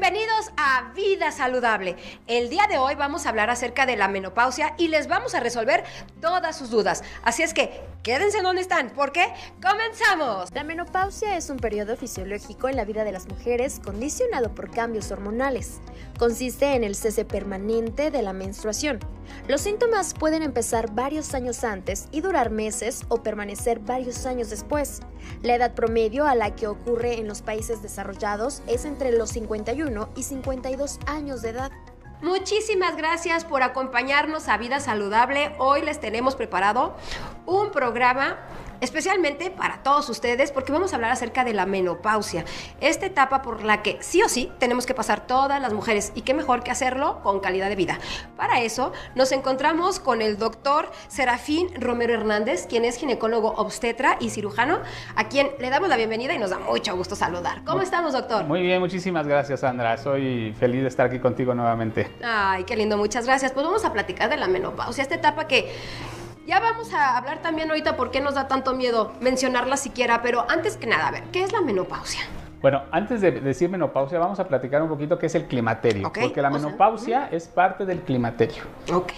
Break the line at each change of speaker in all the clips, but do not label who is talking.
Bienvenidos a Vida Saludable. El día de hoy vamos a hablar acerca de la menopausia y les vamos a resolver todas sus dudas. Así es que quédense donde están, porque ¡comenzamos!
La menopausia es un periodo fisiológico en la vida de las mujeres condicionado por cambios hormonales. Consiste en el cese permanente de la menstruación. Los síntomas pueden empezar varios años antes y durar meses o permanecer varios años después. La edad promedio a la que ocurre en los países desarrollados es entre los 51 y 52 años de edad.
Muchísimas gracias por acompañarnos a Vida Saludable. Hoy les tenemos preparado un programa especialmente para todos ustedes porque vamos a hablar acerca de la menopausia, esta etapa por la que sí o sí tenemos que pasar todas las mujeres y qué mejor que hacerlo con calidad de vida. Para eso nos encontramos con el doctor Serafín Romero Hernández, quien es ginecólogo obstetra y cirujano, a quien le damos la bienvenida y nos da mucho gusto saludar. ¿Cómo estamos, doctor?
Muy bien, muchísimas gracias, Sandra. Soy feliz de estar aquí contigo nuevamente.
Ay, qué lindo, muchas gracias. Pues vamos a platicar de la menopausia, esta etapa que ya vamos a hablar también ahorita por qué nos da tanto miedo mencionarla siquiera, pero antes que nada, a ver, ¿qué es la menopausia?
Bueno, antes de decir menopausia, vamos a platicar un poquito qué es el climaterio, porque la menopausia es parte del climaterio.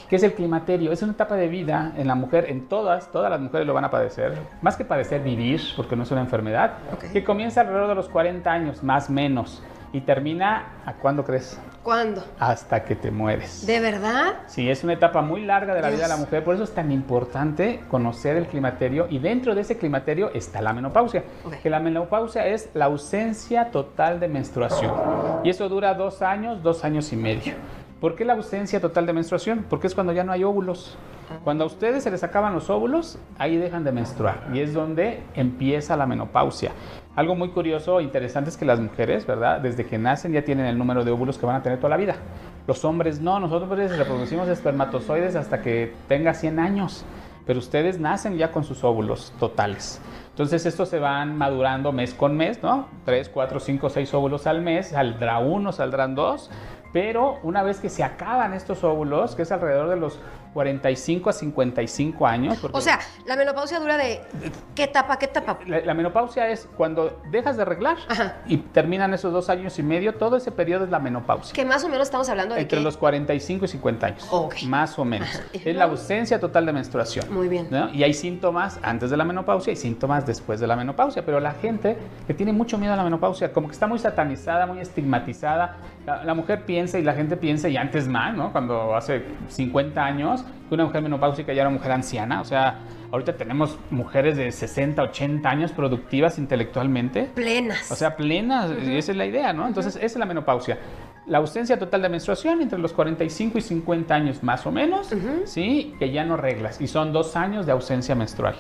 ¿Qué es el climaterio? Es una etapa de vida en la mujer, en todas las mujeres lo van a padecer, más que padecer, vivir, porque no es una enfermedad, que comienza alrededor de los 40 años, más o menos, y termina, ¿a cuándo crees?
¿Cuándo?
Hasta que te mueres.
¿De verdad?
Sí, es una etapa muy larga de la vida de la mujer, por eso es tan importante conocer el climaterio y dentro de ese climaterio está la menopausia. Que la menopausia es la ausencia total de menstruación y eso dura 2 años, 2 años y medio. ¿Por qué la ausencia total de menstruación? Porque es cuando ya no hay óvulos. Cuando a ustedes se les acaban los óvulos, ahí dejan de menstruar y es donde empieza la menopausia. Algo muy curioso e interesante es que las mujeres, ¿verdad? Desde que nacen ya tienen el número de óvulos que van a tener toda la vida. Los hombres no, nosotros reproducimos espermatozoides hasta que tenga 100 años, pero ustedes nacen ya con sus óvulos totales. Entonces estos se van madurando mes con mes, ¿no? 3, 4, 5, 6 óvulos al mes, saldrá uno, saldrán 2, pero una vez que se acaban estos óvulos, que es alrededor de los 45 a 55 años.
O sea, la menopausia dura de ¿qué etapa?
La menopausia es cuando dejas de reglar y terminan esos 2 años y medio, todo ese periodo es la menopausia.
Que más o menos estamos hablando de
entre los 45 y 50 años, más o menos. Es la ausencia total de menstruación.
Muy bien.
¿No? Y hay síntomas antes de la menopausia y síntomas después de la menopausia, pero la gente que tiene mucho miedo a la menopausia, como que está muy satanizada, muy estigmatizada, la mujer piensa y la gente piensa, y antes más, ¿no? Cuando hace 50 años, que una mujer menopáusica ya era una mujer anciana, o sea, ahorita tenemos mujeres de 60, 80 años productivas intelectualmente.
Plenas.
O sea, plenas, y esa es la idea, ¿no? Entonces, esa es la menopausia. La ausencia total de menstruación entre los 45 y 50 años más o menos, ¿sí? Que ya no reglas, y son 2 años de ausencia menstrual.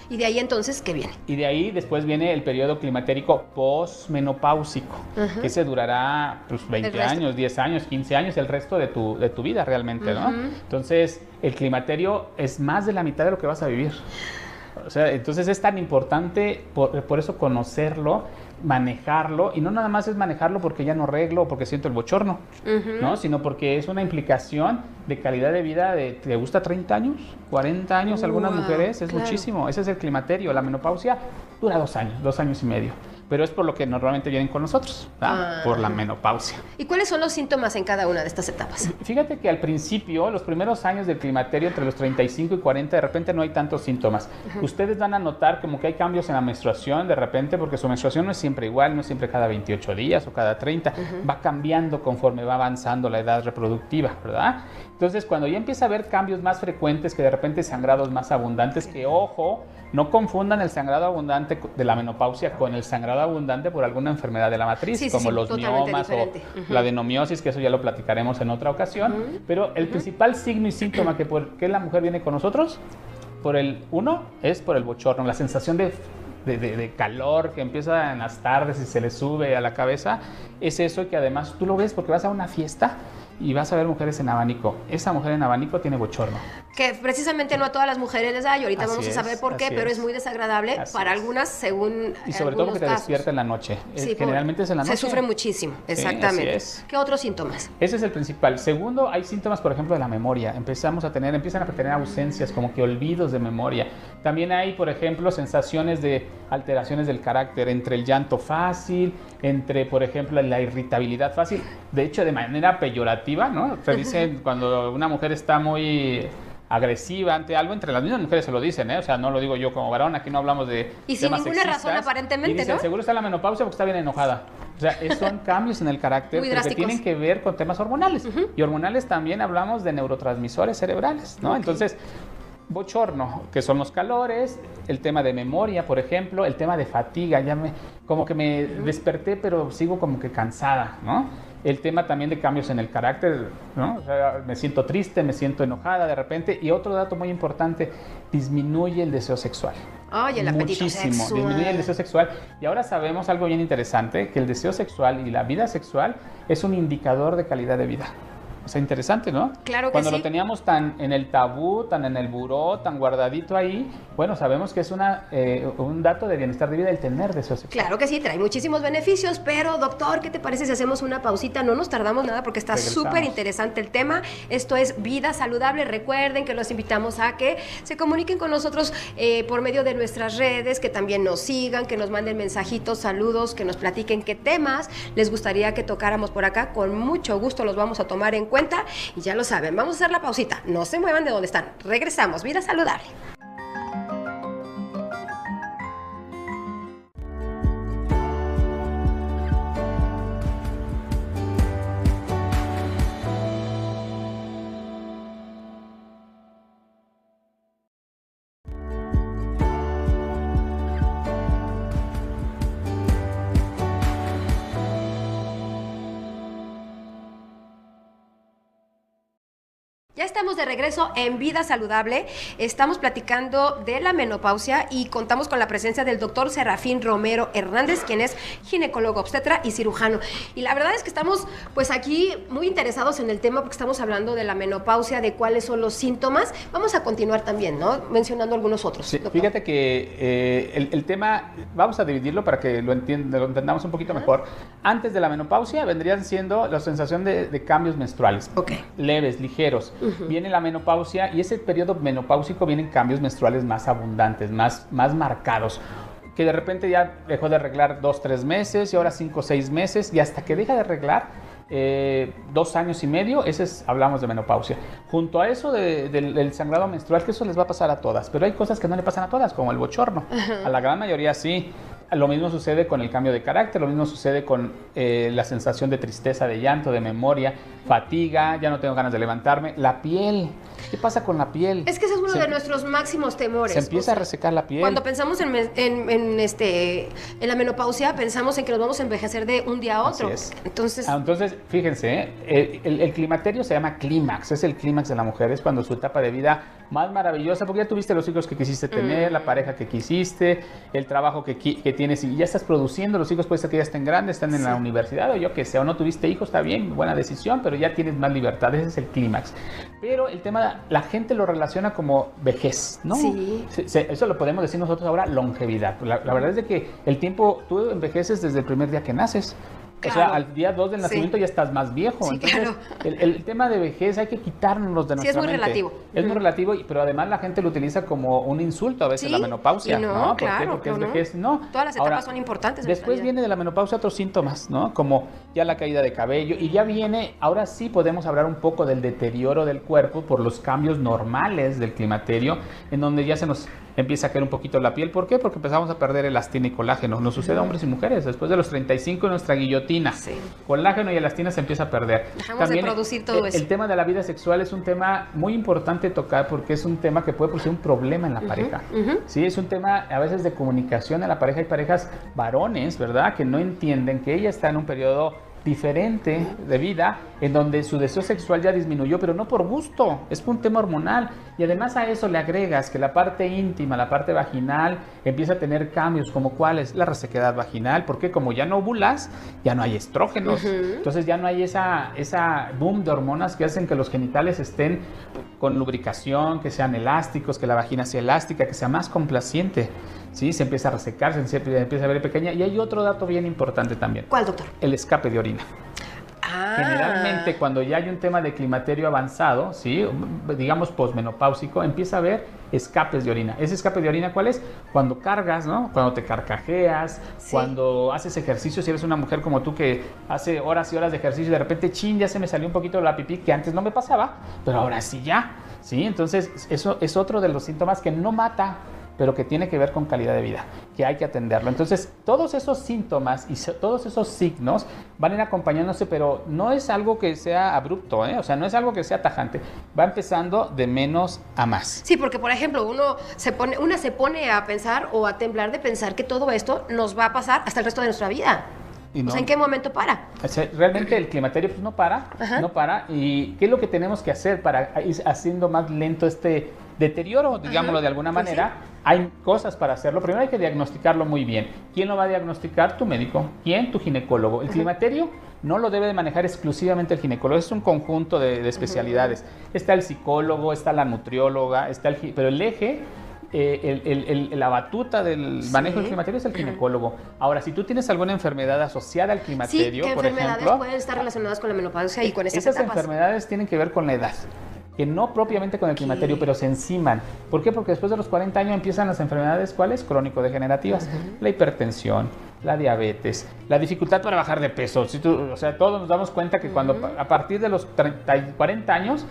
¿Y de ahí entonces qué viene?
Y de ahí después viene el periodo climatérico posmenopáusico, que se durará pues, 20 años, 10 años, 15 años, el resto de tu vida realmente, ¿no? Entonces, el climaterio es más de la mitad de lo que vas a vivir. O sea, entonces es tan importante por eso conocerlo, manejarlo, y no nada más es manejarlo porque ya no arreglo o porque siento el bochorno, ¿no? Sino porque es una implicación de calidad de vida de, ¿te gusta 30 años? 40 años, algunas mujeres, es muchísimo. Ese es el climaterio. La menopausia dura 2 años, 2 años y medio. Pero es por lo que normalmente vienen con nosotros, por la menopausia.
¿Y cuáles son los síntomas en cada una de estas etapas?
Fíjate que al principio, los primeros años del climaterio, entre los 35 y 40, de repente no hay tantos síntomas. Ustedes van a notar como que hay cambios en la menstruación de repente, porque su menstruación no es siempre igual, no es siempre cada 28 días o cada 30. Va cambiando conforme va avanzando la edad reproductiva, ¿verdad? Entonces, cuando ya empieza a haber cambios más frecuentes, que de repente sangrados más abundantes, que ojo, no confundan el sangrado abundante de la menopausia con el sangrado abundante por alguna enfermedad de la matriz, como los miomas o la adenomiosis, que eso ya lo platicaremos en otra ocasión. Pero el principal signo y síntoma que por qué la mujer viene con nosotros, es por el bochorno, la sensación de calor que empieza en las tardes y se le sube a la cabeza, es eso que además tú lo ves porque vas a una fiesta y vas a ver mujeres en abanico. Esa mujer en abanico tiene bochorno.
Que precisamente no a todas las mujeres les da, y ahorita vamos a saber por qué, pero es muy desagradable para algunas, según
y sobre todo porque te despierta en la noche.
Sí,
generalmente es en la noche.
Se sufre muchísimo, exactamente.
Sí,
¿Qué otros síntomas?
Ese es el principal. Segundo, hay síntomas, por ejemplo, de la memoria. Empiezan a tener ausencias, como que olvidos de memoria. También hay, por ejemplo, sensaciones de alteraciones del carácter, entre el llanto fácil, entre, por ejemplo, la irritabilidad fácil. De hecho, de manera peyorativa, ¿no? Se dice cuando una mujer está muy agresiva ante algo, entre las mismas mujeres se lo dicen, ¿eh? O sea, no lo digo yo como varón, aquí no hablamos de
y sin
temas
ninguna
sexistas,
razón aparentemente,
y dicen,
¿no?
seguro está en la menopausia porque está bien enojada. O sea, son cambios en el carácter que tienen que ver con temas hormonales. Y hormonales también hablamos de neurotransmisores cerebrales, ¿no? Entonces, bochorno, que son los calores, el tema de memoria, por ejemplo, el tema de fatiga, como que me desperté, pero sigo como que cansada, ¿no? El tema también de cambios en el carácter, ¿no? O sea, me siento triste, me siento enojada de repente. Y otro dato muy importante, disminuye el deseo sexual.
Oye, el apetito
muchísimo,
sexual.
Disminuye el deseo sexual. Y ahora sabemos algo bien interesante, que el deseo sexual y la vida sexual es un indicador de calidad de vida. O sea, interesante, ¿no?
Claro que
Cuando
sí.
lo teníamos tan en el tabú, tan en el buró, tan guardadito ahí, bueno, sabemos que es un dato de bienestar de vida el tener deseo sexual.
Claro que sí, trae muchísimos beneficios, pero doctor, ¿qué te parece si hacemos una pausita? No nos tardamos nada porque está súper interesante el tema. Esto es Vida Saludable. Recuerden que los invitamos a que se comuniquen con nosotros por medio de nuestras redes, que también nos sigan, que nos manden mensajitos, saludos, que nos platiquen qué temas les gustaría que tocáramos por acá. Con mucho gusto los vamos a tomar en cuenta y ya lo saben, vamos a hacer la pausita. No se muevan de donde están. Regresamos. Vida Saludable. Ya estamos de regreso en Vida Saludable. Estamos platicando de la menopausia y contamos con la presencia del doctor Serafín Romero Hernández, quien es ginecólogo obstetra y cirujano. Y la verdad es que estamos pues aquí muy interesados en el tema porque estamos hablando de la menopausia, de cuáles son los síntomas. Vamos a continuar también, ¿no? Mencionando algunos otros.
Sí, fíjate que el tema, vamos a dividirlo para que lo entendamos un poquito mejor. Antes de la menopausia vendrían siendo la sensación de cambios menstruales. Leves, ligeros. Viene la menopausia y ese periodo menopáusico vienen cambios menstruales más abundantes, más marcados, que de repente ya dejó de arreglar 2-3 meses y ahora 5-6 meses y hasta que deja de arreglar 2 años y medio, hablamos de menopausia. Junto a eso del sangrado menstrual, que eso les va a pasar a todas, pero hay cosas que no le pasan a todas, como el bochorno. A la gran mayoría sí. Lo mismo sucede con el cambio de carácter, lo mismo sucede con la sensación de tristeza, de llanto, de memoria, fatiga, ya no tengo ganas de levantarme. La piel, ¿qué pasa con la piel?
Es que ese es uno de nuestros máximos temores.
Se empieza a resecar la piel.
Cuando pensamos en la menopausia, pensamos en que nos vamos a envejecer de un día a otro.
Así es.
Entonces,
fíjense, el climaterio se llama clímax, es el clímax de la mujer, es cuando su etapa de vida más maravillosa, porque ya tuviste los hijos que quisiste tener, la pareja que quisiste, el trabajo que tienes y ya estás produciendo, los hijos puede ser que ya estén grandes, están en la universidad o yo que sé, o no tuviste hijos, está bien, buena decisión, pero ya tienes más libertad, ese es el clímax. Pero el tema, la gente lo relaciona como vejez, ¿no?
Sí.
Eso lo podemos decir nosotros ahora, longevidad. La verdad es de que el tiempo, tú envejeces desde el primer día que naces. Claro. O sea, al día 2 del nacimiento ya estás más viejo.
Sí,
entonces,
claro.
el tema de vejez hay que quitárnoslos de nuestra mente.
Sí, es muy relativo.
Es muy relativo, pero además la gente lo utiliza como un insulto a veces, la menopausia.
No,
¿Por qué? Porque es vejez. No.
Todas las etapas son importantes.
Después viene de la menopausia otros síntomas, ¿no? Como ya la caída de cabello. Y ya viene, ahora sí podemos hablar un poco del deterioro del cuerpo por los cambios normales del climaterio, en donde ya se nos empieza a caer un poquito la piel. ¿Por qué? Porque empezamos a perder elastina y colágeno. Nos sucede a hombres y mujeres. Después de los 35, nuestra guillotina. Sí. Colágeno y elastina se empieza a perder.
Dejamos también de producir todo eso.
El tema de la vida sexual es un tema muy importante tocar porque es un tema que puede producir un problema en la pareja. Sí, es un tema a veces de comunicación en la pareja. Hay parejas varones, ¿verdad? Que no entienden que ella está en un periodo diferente de vida en donde su deseo sexual ya disminuyó, pero no por gusto, es por un tema hormonal. Y además a eso le agregas que la parte íntima, la parte vaginal, empieza a tener cambios, como cuáles, la resequedad vaginal, porque como ya no ovulas, ya no hay estrógenos, entonces ya no hay esa boom de hormonas que hacen que los genitales estén con lubricación, que sean elásticos, que la vagina sea elástica, que sea más complaciente. ¿Sí? Se empieza a resecar, se empieza a ver pequeña. Y hay otro dato bien importante también.
¿Cuál, doctor?
El escape de orina. Generalmente cuando ya hay un tema de climaterio avanzado, ¿sí? Digamos posmenopáusico, empieza a haber escapes de orina. ¿Ese escape de orina cuál es? Cuando cargas, ¿no? Cuando te carcajeas, cuando haces ejercicio, si eres una mujer como tú que hace horas y horas de ejercicio y de repente, ya se me salió un poquito la pipí, que antes no me pasaba, pero ahora sí ya, ¿sí? Entonces eso es otro de los síntomas que no mata, pero que tiene que ver con calidad de vida, que hay que atenderlo. Entonces, todos esos síntomas y todos esos signos van a ir acompañándose, pero no es algo que sea abrupto, ¿eh? O sea, no es algo que sea tajante. Va empezando de menos a más.
Sí, porque, por ejemplo, una se pone a pensar o a temblar de pensar que todo esto nos va a pasar hasta el resto de nuestra vida.
Y no,
o sea, ¿en qué momento para?
O sea, realmente el climaterio pues no para, no para. ¿Y qué es lo que tenemos que hacer para ir haciendo más lento este deterioro, digámoslo de alguna manera? Sí. Hay cosas para hacerlo. Primero hay que diagnosticarlo muy bien. ¿Quién lo va a diagnosticar? Tu médico. ¿Quién? Tu ginecólogo. El climaterio no lo debe de manejar exclusivamente el ginecólogo, es un conjunto de especialidades. Está el psicólogo, está la nutrióloga, pero el eje, la batuta del manejo del climaterio es el ginecólogo. Ahora, si tú tienes alguna enfermedad asociada al climaterio,
¿qué
por
enfermedades
ejemplo,
pueden estar relacionadas con la menopausia y con esas
esas
etapas?
Enfermedades tienen que ver con la edad, que no propiamente con el climaterio, pero se enciman. ¿Por qué? Porque después de los 40 años empiezan las enfermedades, ¿cuáles? Crónico-degenerativas. La hipertensión, la diabetes, la dificultad para bajar de peso. O sea, todos nos damos cuenta que cuando a partir de los 40 años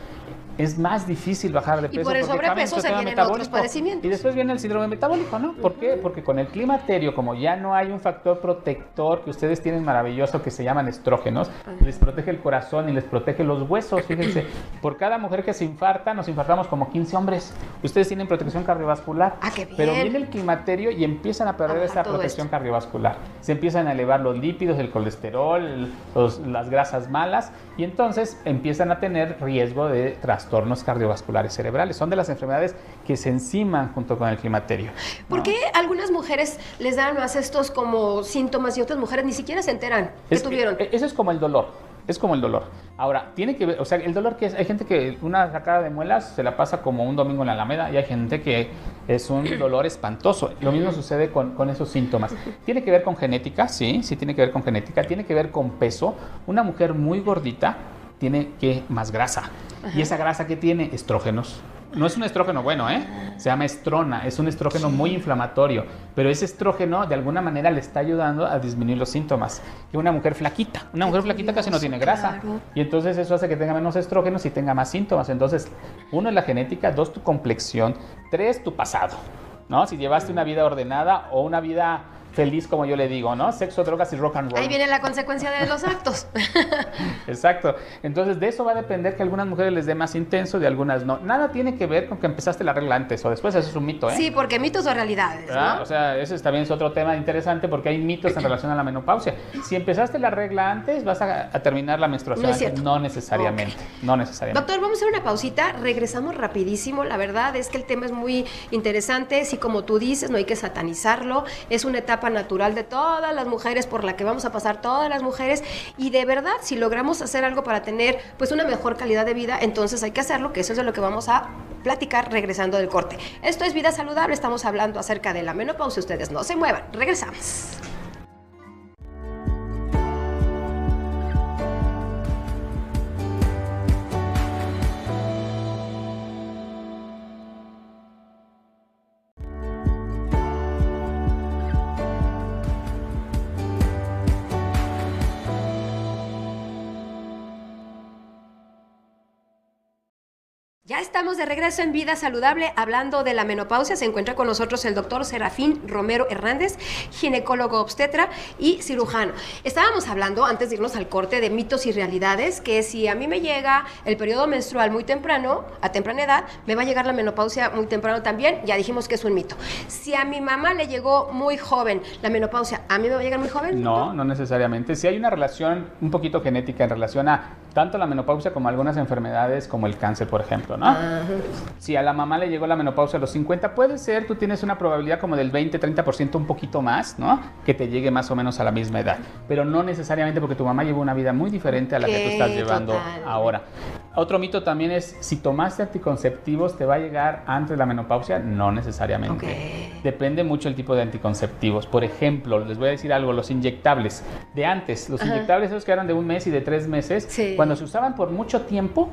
es más difícil bajar de peso.
Y por el sobrepeso se vienen otros padecimientos.
Y después viene el síndrome metabólico, ¿no? ¿Por qué? Porque con el climaterio, como ya no hay un factor protector que ustedes tienen maravilloso que se llaman estrógenos, les protege el corazón y les protege los huesos. Fíjense, por cada mujer que se infarta, nos infartamos como 15 hombres. Ustedes tienen protección cardiovascular.
¡Ah, qué bien!
Pero viene el climaterio y empiezan a perder esa protección cardiovascular. Se empiezan a elevar los lípidos, el colesterol, las grasas malas, y entonces empiezan a tener riesgo de trastornos cardiovasculares cerebrales. Son de las enfermedades que se enciman junto con el climaterio, ¿no?
¿Por qué algunas mujeres les dan más estos como síntomas y otras mujeres ni siquiera se enteran que tuvieron?
Eso es como el dolor. Es como el dolor. Ahora, tiene que ver, o sea, el dolor que es, hay gente que una sacada de muelas se la pasa como un domingo en la Alameda y hay gente que es un dolor espantoso. Lo mismo sucede con esos síntomas. Tiene que ver con genética, sí tiene que ver con genética, tiene que ver con peso. Una mujer muy gordita tiene más grasa. Y esa grasa que tiene, estrógenos. No es un estrógeno bueno, se llama estrona, es un estrógeno muy inflamatorio, pero ese estrógeno de alguna manera le está ayudando a disminuir los síntomas. Que una mujer flaquita casi no tiene grasa, y entonces eso hace que tenga menos estrógenos y tenga más síntomas. Entonces, 1 es la genética, 2 tu complexión, 3 tu pasado, ¿no? Si llevaste una vida ordenada o una vida feliz, como yo le digo, ¿no? Sexo, drogas y rock and roll.
Ahí viene la consecuencia de los actos.
Exacto. Entonces, de eso va a depender que a algunas mujeres les dé más intenso, de algunas no. Nada tiene que ver con que empezaste la regla antes o después, eso es un mito, ¿eh?
Sí, porque mitos o realidades, ¿no?
O sea, ese también es otro tema interesante porque hay mitos en relación a la menopausia. Si empezaste la regla antes, vas a terminar la menstruación
no
antes. No necesariamente. Okay. No necesariamente.
Doctor, vamos a hacer una pausita, regresamos rapidísimo. La verdad es que el tema es muy interesante. Sí, como tú dices, no hay que satanizarlo. Es una etapa natural de todas las mujeres por la que vamos a pasar todas las mujeres, y de verdad si logramos hacer algo para tener pues una mejor calidad de vida, entonces hay que hacerlo, que eso es de lo que vamos a platicar regresando del corte. Esto es Vida Saludable, estamos hablando acerca de la menopausia. Ustedes no se muevan, regresamos. Ya Ya estamos de regreso en Vida Saludable hablando de la menopausia. Se encuentra con nosotros el doctor Serafín Romero Hernández, ginecólogo obstetra y cirujano. Estábamos hablando, antes de irnos al corte, de mitos y realidades, que si a mí me llega el periodo menstrual muy temprano, a temprana edad, me va a llegar la menopausia muy temprano también. Ya dijimos que es un mito. Si a mi mamá le llegó muy joven la menopausia, ¿a mí me va a llegar muy joven?
No, no necesariamente. Sí hay una relación un poquito genética en relación a tanto la menopausia como algunas enfermedades como el cáncer, por ejemplo, ¿no? Si a la mamá le llegó la menopausia a los 50, puede ser, tú tienes una probabilidad como del 20-30%, un poquito más, ¿no? Que te llegue más o menos a la misma edad. Pero no necesariamente, porque tu mamá llevó una vida muy diferente a la que tú estás llevando ahora. Otro mito también es, si tomaste anticonceptivos, ¿te va a llegar antes de la menopausia? No necesariamente. Depende mucho el tipo de anticonceptivos. Por ejemplo, les voy a decir algo, los inyectables de antes, los inyectables esos que eran de 1 mes y de 3 meses, cuando se usaban por mucho tiempo,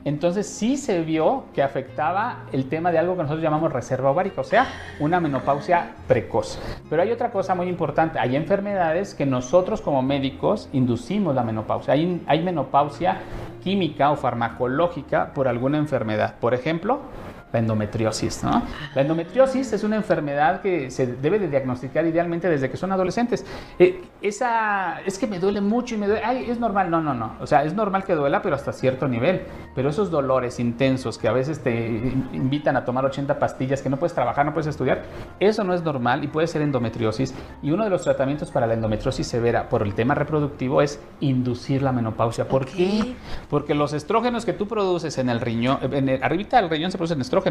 entonces sí se vio que afectaba el tema de algo que nosotros llamamos reserva ovárica, o sea, una menopausia precoz. Pero hay otra cosa muy importante, hay enfermedades que nosotros como médicos inducimos la menopausia. Hay menopausia química o farmacológica por alguna enfermedad. Por ejemplo, la endometriosis, ¿no? La endometriosis es una enfermedad que se debe de diagnosticar idealmente desde que son adolescentes. Es que me duele mucho y me duele. Ay, es normal. No. O sea, es normal que duela, pero hasta cierto nivel. Pero esos dolores intensos que a veces te invitan a tomar 80 pastillas, que no puedes trabajar, no puedes estudiar, eso no es normal y puede ser endometriosis. Y uno de los tratamientos para la endometriosis severa por el tema reproductivo es inducir la menopausia. ¿Por qué? Porque los estrógenos que tú produces en el riñón, arribita del riñón se producen estrógenos,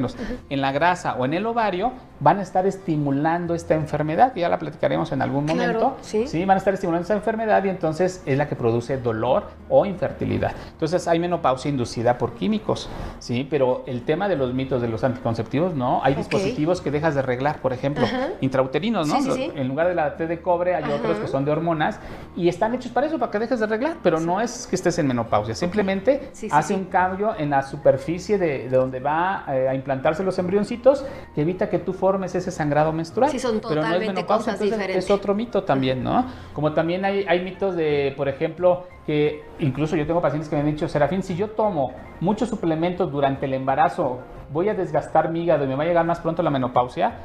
en la grasa o en el ovario, van a estar estimulando esta enfermedad, que ya la platicaremos en algún momento. Sí, van a estar estimulando esta enfermedad y entonces es la que produce dolor o infertilidad. Entonces hay menopausia inducida por químicos, sí, pero el tema de los mitos de los anticonceptivos, no, hay dispositivos que dejas de arreglar, por ejemplo, intrauterinos, ¿no? En lugar de la T de cobre hay otros que son de hormonas y están hechos para eso, para que dejes de arreglar, pero no es que estés en menopausia, simplemente hace un cambio en la superficie de donde va a implantarse los embrioncitos, que evita que tú formes ese sangrado menstrual.
Sí, son
pero
totalmente
no es menopausia,
cosas diferentes.
Es otro mito también, ¿no? Como también hay mitos de, por ejemplo, que incluso yo tengo pacientes que me han dicho, Serafín, si yo tomo muchos suplementos durante el embarazo, voy a desgastar mi hígado y me va a llegar más pronto la menopausia.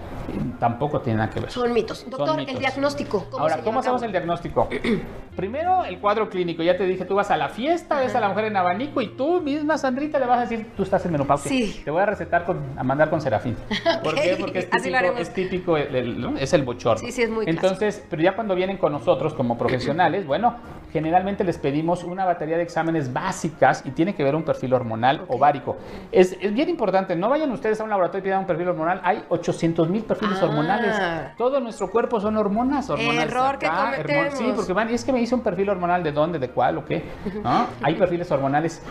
Tampoco tiene nada que ver.
Son mitos. Doctor, el diagnóstico.
Ahora, ¿cómo hacemos el diagnóstico? Primero, el cuadro clínico. Ya te dije, tú vas a la fiesta, ves a la mujer en abanico y tú misma, Sandrita, le vas a decir, tú estás en menopausia.
Sí.
Te voy a recetar a mandar con Serafín. ¿Por qué? Porque es típico, ¿no? Es el bochorno.
Sí, es muy clásico.
Entonces, pero ya cuando vienen con nosotros como profesionales, bueno, generalmente les pedimos una batería de exámenes básicas y tiene que ver un perfil hormonal ovárico. Es bien importante, no vayan ustedes a un laboratorio y pidan un perfil hormonal, hay 800,000 perfiles hormonales. Todo nuestro cuerpo son hormonas.
Error que cometemos.
Sí, porque van, y es que me hice un perfil hormonal de dónde, de cuál o qué, ¿no? Hay perfiles hormonales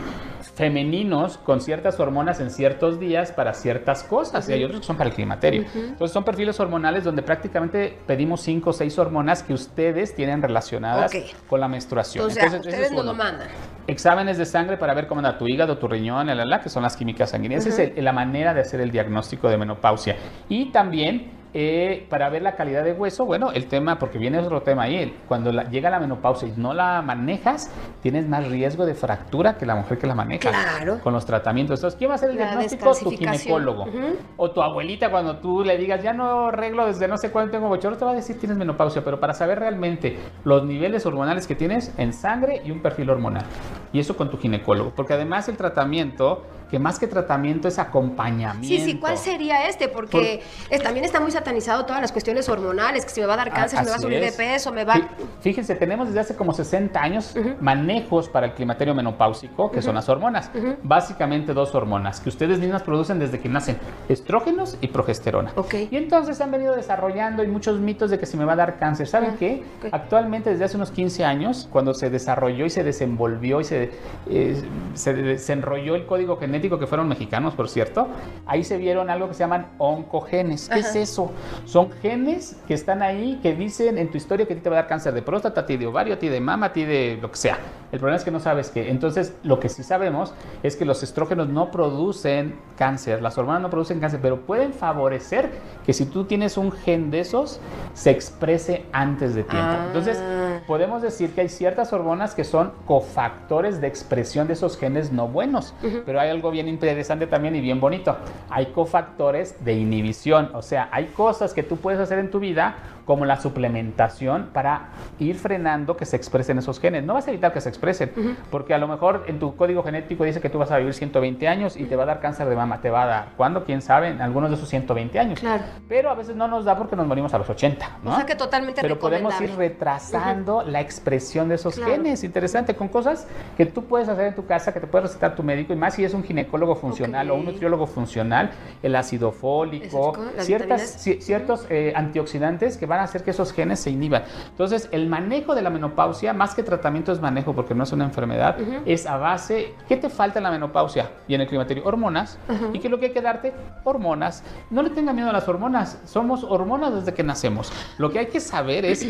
femeninos con ciertas hormonas en ciertos días para ciertas cosas y hay otros que son para el climaterio. Entonces son perfiles hormonales donde prácticamente pedimos 5 o 6 hormonas que ustedes tienen relacionadas con la menstruación.
Entonces ustedes nos lo mandan.
Exámenes de sangre para ver cómo anda tu hígado, tu riñón, que son las químicas sanguíneas. Esa es la manera de hacer el diagnóstico de menopausia. Y también para ver la calidad de hueso, bueno, el tema, porque viene otro tema ahí, cuando llega la menopausia y no la manejas, tienes más riesgo de fractura que la mujer que la maneja.
Claro.
Con los tratamientos. Entonces, ¿quién va a hacer el diagnóstico? Tu ginecólogo. O tu abuelita, cuando tú le digas, ya no arreglo desde no sé cuándo tengo bochorno, te va a decir tienes menopausia, pero para saber realmente los niveles hormonales que tienes en sangre y un perfil hormonal. Y eso con tu ginecólogo. Porque además el tratamiento, que más que tratamiento es acompañamiento.
Sí, ¿cuál sería este? Porque también está muy satanizado todas las cuestiones hormonales, que si me va a dar cáncer, si me va a subir de peso, me va...
Fíjense, tenemos desde hace como 60 años manejos para el climaterio menopáusico, que son las hormonas. Básicamente 2 hormonas, que ustedes mismas producen desde que nacen, estrógenos y progesterona. Y entonces han venido desarrollando y muchos mitos de que si me va a dar cáncer. ¿Saben qué? Actualmente, desde hace unos 15 años, cuando se desarrolló y se desenvolvió y se desenrolló el código genético, que fueron mexicanos, por cierto, ahí se vieron algo que se llaman oncogenes. ¿Qué es eso? Son genes que están ahí, que dicen en tu historia que a ti te va a dar cáncer de próstata, a ti de ovario, a ti de mama, a ti de lo que sea. El problema es que no sabes qué. Entonces, lo que sí sabemos es que los estrógenos no producen cáncer, las hormonas no producen cáncer, pero pueden favorecer que si tú tienes un gen de esos, se exprese antes de tiempo. Entonces, podemos decir que hay ciertas hormonas que son cofactores de expresión de esos genes no buenos, pero hay algo bien interesante también y bien bonito. Hay cofactores de inhibición, o sea, hay cosas que tú puedes hacer en tu vida como la suplementación para ir frenando que se expresen esos genes. No vas a evitar que se expresen, porque a lo mejor en tu código genético dice que tú vas a vivir 120 años y te va a dar cáncer de mama. Te va a dar, ¿cuándo? ¿Quién sabe? En algunos de esos 120 años.
Claro.
Pero a veces no nos da porque nos morimos a los 80, ¿no?
O sea que totalmente
Pero podemos ir retrasando la expresión de esos genes. Interesante, con cosas que tú puedes hacer en tu casa, que te puede recetar tu médico, y más si es un ginecólogo funcional o un nutriólogo funcional, el ácido fólico, ciertos antioxidantes que van a hacer que esos genes se inhiban. Entonces, el manejo de la menopausia, más que tratamiento es manejo porque no es una enfermedad, es a base, ¿qué te falta en la menopausia y en el climaterio? Hormonas. ¿Y qué es lo que hay que darte? Hormonas. No le tengan miedo a las hormonas, somos hormonas desde que nacemos. Lo que hay que saber es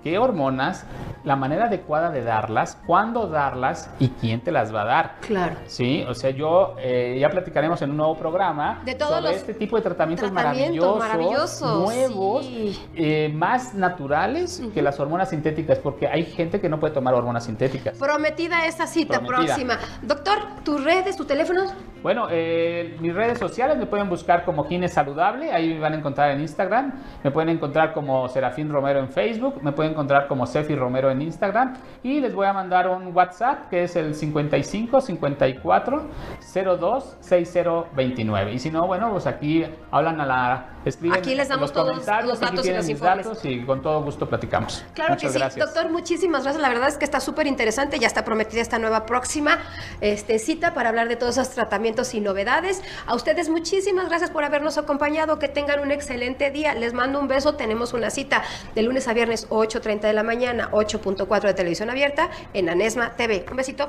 qué hormonas, la manera adecuada de darlas, cuándo darlas y quién te las va a dar.
Claro.
Sí, o sea, ya platicaremos en un nuevo programa
de todos
sobre este tipo de tratamientos maravillosos, nuevos, más naturales que las hormonas sintéticas, porque hay gente que no puede tomar hormonas sintéticas.
Prometida esta cita próxima. Doctor, ¿tus redes, tus teléfonos?
Bueno, mis redes sociales me pueden buscar como Gine Saludable, ahí me van a encontrar en Instagram, me pueden encontrar como Serafín Romero en Facebook, me pueden encontrar como Sefi Romero en Instagram, y les voy a mandar un WhatsApp que es el 55 54 02 6029. Y si no, bueno, pues aquí escriben
aquí les damos
los comentarios,
los datos
aquí tienen
y los
mis
informes.
Datos y con todo gusto platicamos.
Claro que sí,
gracias.
Doctor, muchísimas gracias. La verdad es que está súper interesante. Ya está prometida esta nueva próxima cita para hablar de todos esos tratamientos y novedades. A ustedes muchísimas gracias por habernos acompañado. Que tengan un excelente día. Les mando un beso. Tenemos una cita de lunes a viernes 8:30 de la mañana, 8.4 de televisión abierta en Anesma TV. Un besito.